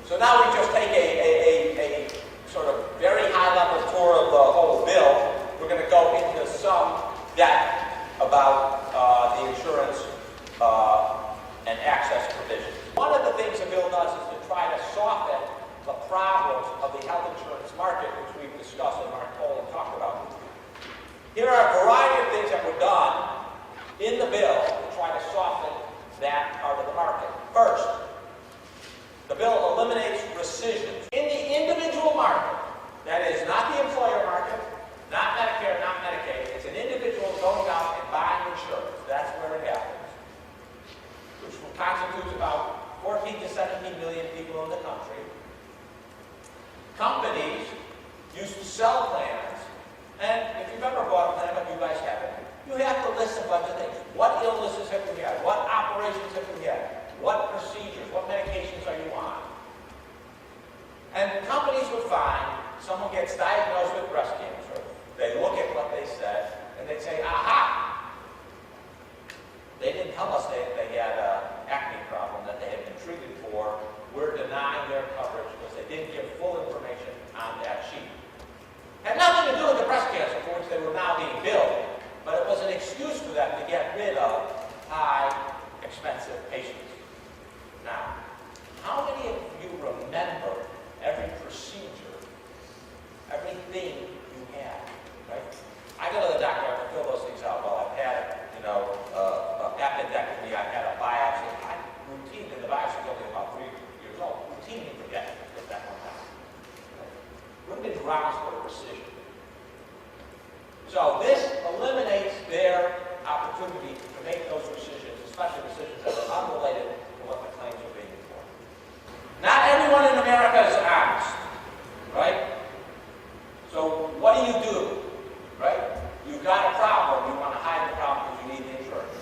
So now we just take a sort of very high-level tour of the whole bill. We're going to go into some depth about the insurance and access provisions. One of the things the bill does is to try to soften the problems of the health insurance market, which we've discussed and Mark Poland talked about. Here are a variety of things that were done in the bill to try to soften that part of the market. First, the bill eliminates rescissions. In the individual market, that is not the employer market, not Medicare, not Medicaid, it's an individual going out and buying insurance. That's where it happens, which constitutes about 14 to 17 million people in the country. Companies used to sell plans, and if you've ever bought a plan, but you guys haven't, you have to list a bunch of things. What illnesses have we had? What operations have we had? What procedures? What medications are you on? And companies would find someone gets diagnosed with breast cancer. They look at what they said, and they'd say, aha! They didn't tell us they had an acne problem that they had been treated for. We're denying their coverage because they didn't give full information on that sheet. Had nothing to do with the breast cancer for which they were now being billed, but it was an excuse for them to get rid of high, expensive patients. Now, how many of you remember every procedure, everything you had, right? I go to the doctor, I have to fill those things out. Well, I've had, appendectomy, I've had a biopsy. Routine, and the biopsy is only about 3 years old. Routinely forget that one time. What are the grounds for rescission? So this eliminates their opportunity to make those rescissions, especially rescissions that are unrelated to what the claims are being for. Not everyone in America is honest, right? So what do? Right? You've got a problem, you want to hide the problem because you need the insurance,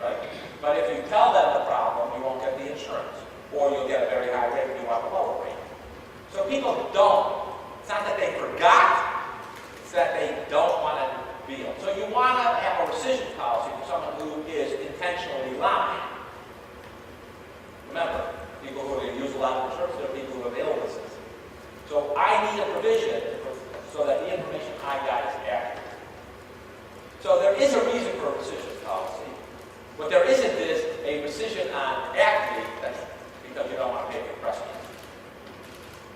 right? But if you tell them the problem, you won't get the insurance. Or you'll get a very high rate and you want a lower rate. So people don't. It's not that they forgot, it's that they don't want to deal. So you want to have a rescission policy for someone who is intentionally lying. Remember, people who use a lot of insurance, there are people who have illnesses. So I need a provision so that the information I got is accurate. So there is a reason for a rescission policy. What there isn't is a rescission on acne that's because you don't want to pay for breast cancer.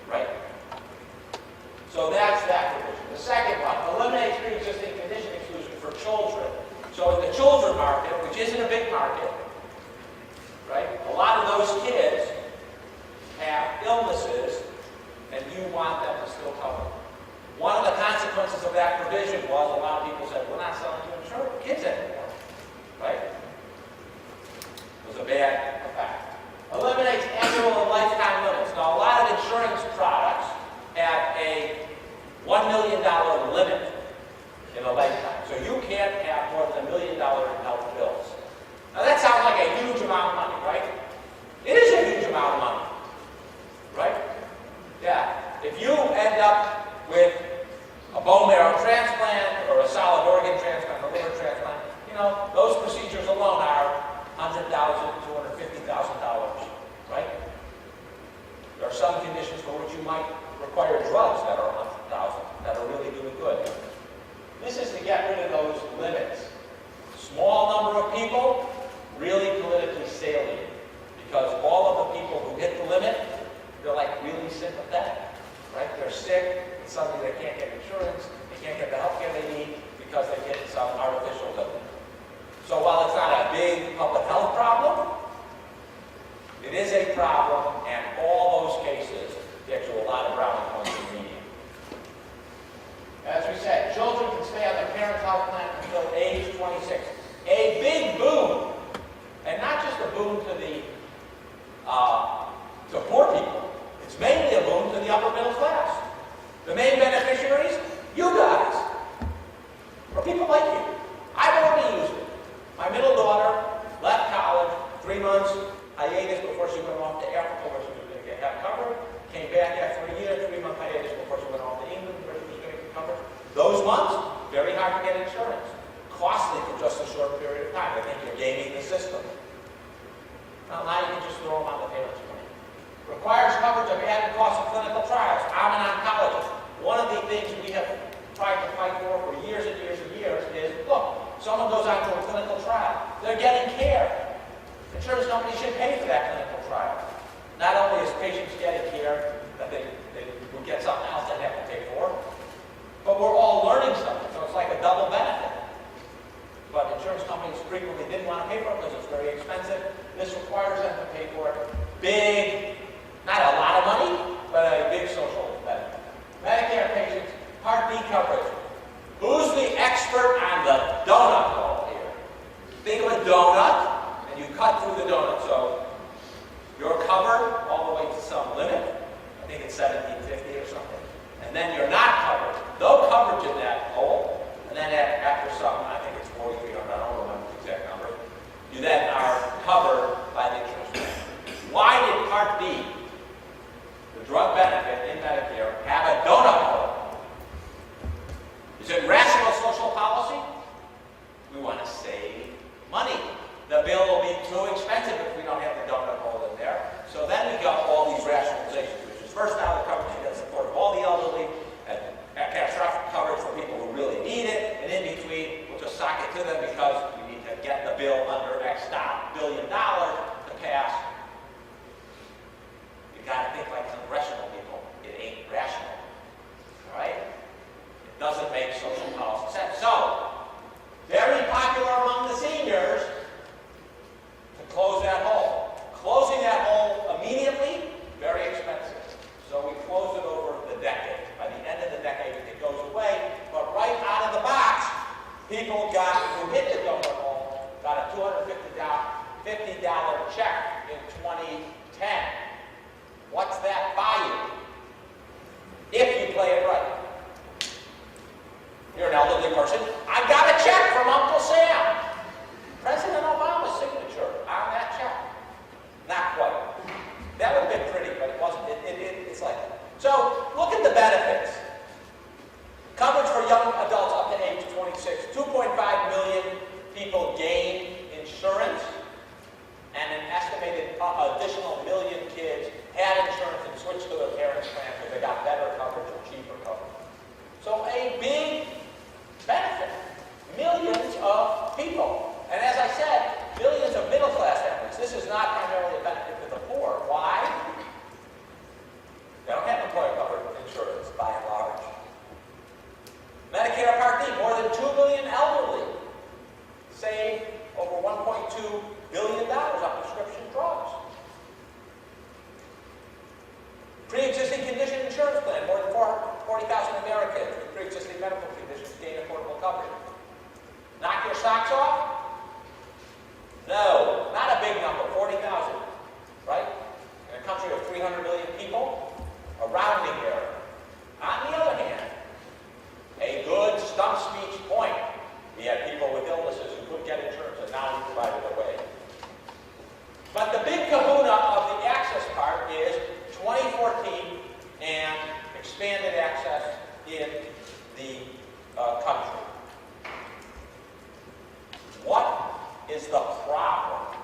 Right? So that's that provision. The second one, eliminates pre-existing condition exclusion for children. So in the children market, which isn't a big market, right? A lot of those kids have illnesses and you want them to still cover. One of the consequences of that provision was a lot of people said, we're not selling to insurance kids anymore. Right? It was a bad effect. Eliminates annual and lifetime limits. Now, a lot of insurance products have a $1 million limit in a lifetime. So you can't have more than $1 million in health bills. Now, that sounds like a huge amount of money, right? It is a huge amount of money. Right? Yeah. If you end up with a bone marrow transplant or a solid organ transplant, a liver transplant, those procedures alone are $100,000 to $250,000, right? There are some conditions for which you might require drugs that are $100,000 that are really doing good. This is to get rid of those limits. Small number of people, really politically salient, because all of the people who hit the limit, they're like really sympathetic, right? They're sick, and suddenly they can't get insurance, they can't get the health care they need because they get some artificial limit. So while it's not a big public health problem, it is a problem, and all those cases get you a lot of brownie points in the median. As we said, children can stay on their parents' health plan until age 26. A big boon, and not just a boon to the to poor people. It's mainly a boon to the upper middle class. The main beneficiaries, you guys, or people like you. I've already used it. My middle daughter left college, 3 months hiatus before she went off to Africa where she was going to have covered. Came back after a year, 3-month hiatus before she went off to England where she was going to get covered. Those months, very hard to get insurance. Costly for just a short period of time. I think you're gaming the system. Now you can just throw them on the parents' money. Requires coverage of big, not a lot of money, but a big social benefit. Medicare patients, Part B coverage. Who's the expert on the donut hole here? Think of a donut, and you cut through the donut. So you're covered all the way to some limit. I think it's $17.50 or something. And then you're not covered. No coverage in that hole. And then after some, I think it's $4,300, I don't remember the exact number. You then are covered by the insurance plan. Why did Part B, the drug benefit in Medicare, have a donut hole? Is it rational social policy? We want to save money. The bill will be too expensive if we don't have the donut hole in there. So then we got all these rationalizations, which is first now the coverage that support all the elderly, and catastrophic coverage for people who really need it, and in between, we'll just sock it to them because we need to get the bill under X billion to pass. You got to think like congressional people. It ain't rational. All right? It doesn't make social policy sense. So, very popular among the seniors to close that hole. Closing that hole immediately, very expensive. So we close it over the decade. By the end of the decade, it goes away. But right out of the box, people who hit the donut hole got a $250 check in 2010. What's that buy you? If you play it right. You're an elderly person. I got a check from Uncle Sam. President Obama's signature on that check. Not quite. That would have been pretty, but it wasn't. It's like that. So, look at the benefits. Coverage for young adults up to age 26. 2.5 million people gained insurance, and an estimated additional million kids had insurance and switched to their parents' plan because they got better coverage or cheaper coverage. So a big benefit. Millions of people. And as I said, millions of middle-class families. This is not primarily a benefit to the poor. Why? They don't have employer-covered insurance, by and large. Medicare Part D, more than 2 million elderly save over $1.2 billion on prescription drugs. Pre-existing condition insurance plan, more than 40,000 Americans with pre-existing medical conditions gain affordable coverage. Knock your socks off? No, not a big number, 40,000, right? In a country of 300 million people, a rounding error. On the other hand, a good stump speech point. We had people with illnesses who couldn't get insurance, and now we provide it away. But the big kahuna of the access part is 2014 and expanded access in the country. What is the problem,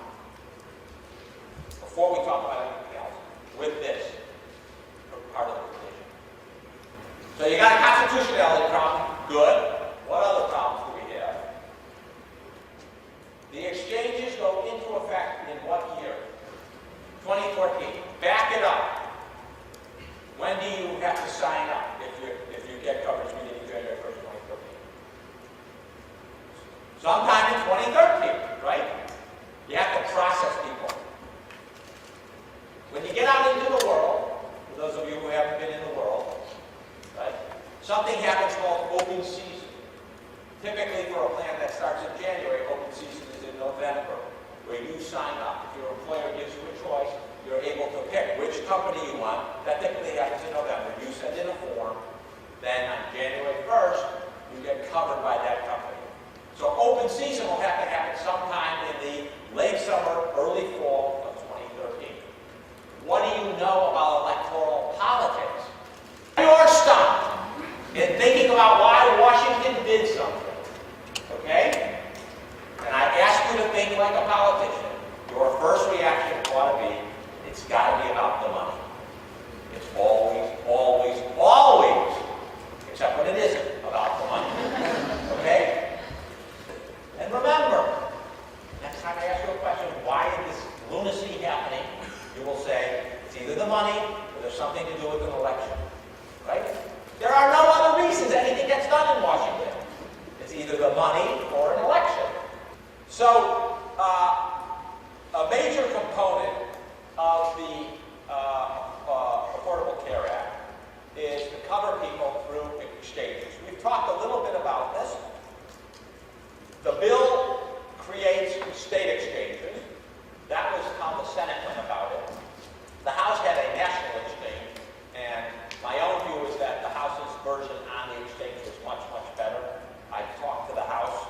before we talk about anything else, with this part of the provision? So you got a constitutionality problem. Good. What other problems do we have? The exchanges go into effect in what year? 2014. Back it up. When do you have to sign up if you get coverage beginning January 1st, 2013? Sometime in 2013, right? You have to process people. When you get out into the world, for those of you who haven't been in the world, right, something happens called open season. Typically for a plan that starts in January, open season is in November, where you sign up. If your employer gives you a choice, you're able to pick which company you want. That typically happens in November. You send in a form, then on January 1st, you get covered by that company. So open season will have to happen sometime in the late summer, early fall of 2013. What do you know about electoral politics? You're stumped in thinking about why Washington did something. Okay? And I ask you to think like a politician. Your first reaction ought to be, it's got to be about the money. It's always, always, always, except when it isn't about the money. Okay? And remember, next time I ask you a question, why is this lunacy happening? You will say, it's either the money or there's something to do with an election. Right? There are no other reasons anything gets done in Washington. It's either the money or an election. So, a major component of the Affordable Care Act is to cover people through exchanges. We've talked a little bit about this. The bill creates state exchanges. That was how the Senate went about it. The House had a national exchange, and my own view is that the House's version on the exchange was much, much better. I talked to the House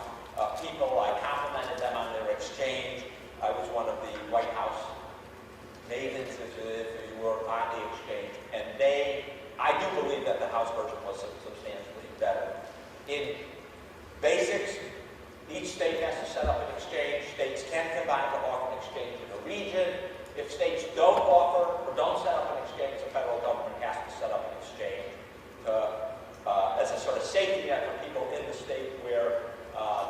people. I complimented them on their exchange. I was one of the White House mavens, if you were, on the exchange. And I do believe that the House version was substantially better. In basics, each state has to set up an exchange. States can combine to offer an exchange in a region. If states don't offer or don't set up an exchange, the federal government has to set up an exchange as a sort of safety net for people in the state where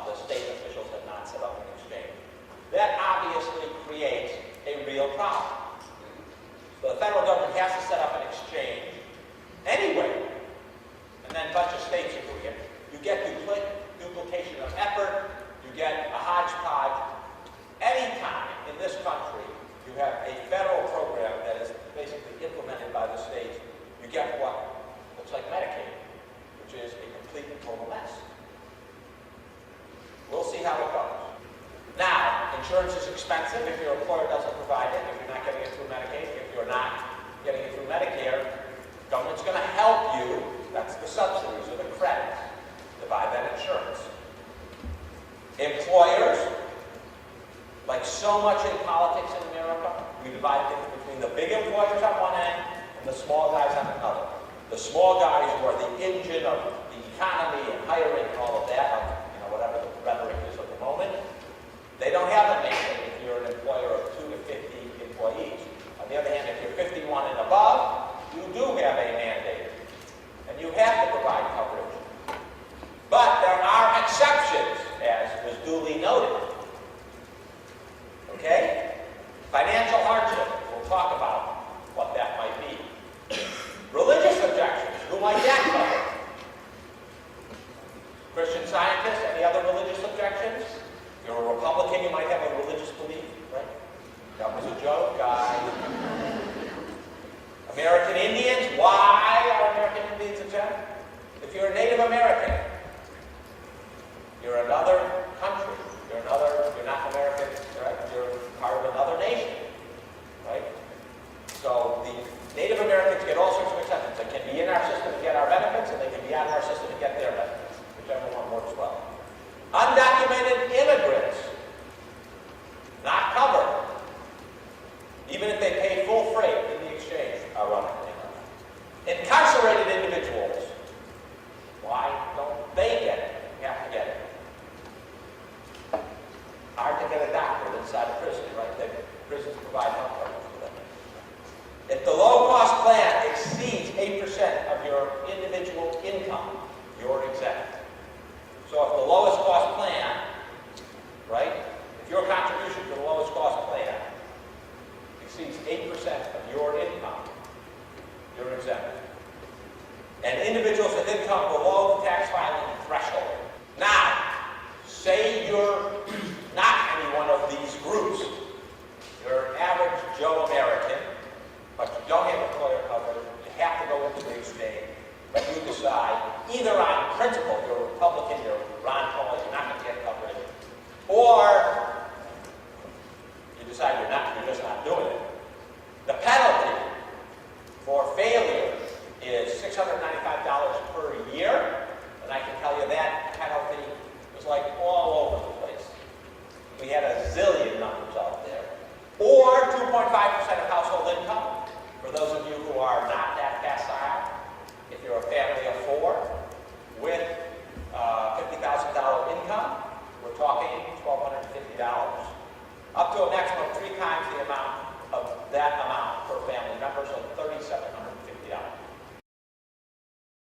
the state officials have not set up an exchange. That obviously creates a real problem. So the federal government has to set up an exchange anyway, and then a bunch of states are doing it. You get duplication of effort, you get a hodgepodge. Anytime in this country you have a federal program that is basically implemented by the states, you get what looks like Medicaid, which is a complete and total mess. We'll see how it goes. Now, insurance is expensive if your employer doesn't provide it, if you're not getting it through Medicaid, if you're not getting it through Medicare, government's going to help you, that's the subsidies or the credits, to buy that insurance. Employers, like so much in politics in America, we divide things between the big employers on one end and the small guys on another. The small guys who are the engine of the economy and hiring and all of that, whatever the rhetoric is at the moment, they don't have a mandate if you're an employer of 2 to 50 employees. On the other hand, if you're 51 and above, you do have a mandate, and you have to provide coverage. But there are exceptions, as was duly noted. Okay? Financial hardship. We'll talk about what that might be. Religious objections. Who might that cover? Christian Scientists. Any other religious objections? If you're a Republican, you might have a religious belief, right? That was a joke, guys. American Indians. Why are American Indians exempt? If you're a Native American, you're another country. You're not American, right? You're part of another nation, right? So the Native Americans get all sorts of exceptions. They can be in our system and get our benefits, and they can be out of our system and get their benefits, whichever one works well. Undocumented immigrants, not covered, even if they pay full freight in the exchange, ironically enough. Incarcerated individuals, why don't they get it? You have to get it. Hard to get a doctor inside a prison, right? Prisons provide health coverage for them. If the low-cost plan exceeds 8% of your individual income, you're exempt. So if the lowest cost plan, right, if your contribution to the lowest cost plan exceeds 8% of your income, you're exempt. And individuals with income below